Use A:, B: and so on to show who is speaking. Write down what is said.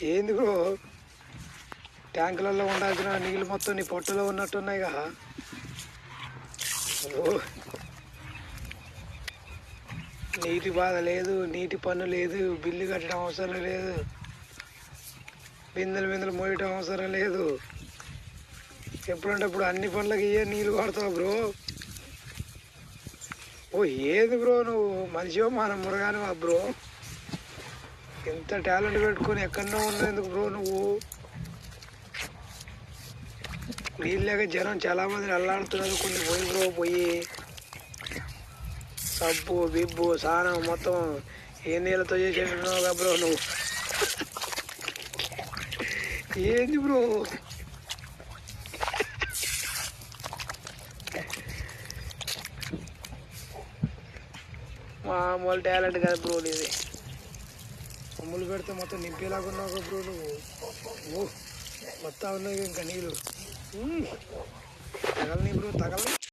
A: ఏంది బ్రో ట్యాంకులలో ఉండాల్సిన నీళ్ళు మొత్తం నీ పొట్టలో ఉన్నట్టున్నాయిగా బ్రో. నీటి బాధ లేదు, నీటి పన్ను లేదు, బిల్లు కట్టడం అవసరం లేదు, బిందెలు మోయటం అవసరం లేదు. ఎప్పుడంటే ఇప్పుడు అన్ని పనులకి ఇయ్యే నీళ్ళు కొడతావు బ్రో. ఓ ఏది బ్రో నువ్వు మనిషివో మన మురగానివా బ్రో? ఎంత టాలెంట్ పెట్టుకొని ఎక్కడో ఉన్నందుకు బ్రో నువ్వు. నీళ్ళక జనం చాలామంది అల్లాడుతున్నారు. కొన్ని పోయి బ్రో పోయి సబ్బు బిబ్బు స్నానం మొత్తం ఏ నీళ్ళతో చేసేట్టున్నావుగా బ్రో నువ్వు. ఏంది బ్రో మామూలు టాలెంట్ కదా బ్రో నీది. కొమ్ములు పెడితే మొత్తం నింపేలాగా ఉన్నావు బ్రో నువ్వు. ఓ మొత్తం ఉన్నాయి ఇంకా నీళ్ళు తగలని బ్రో తగలని.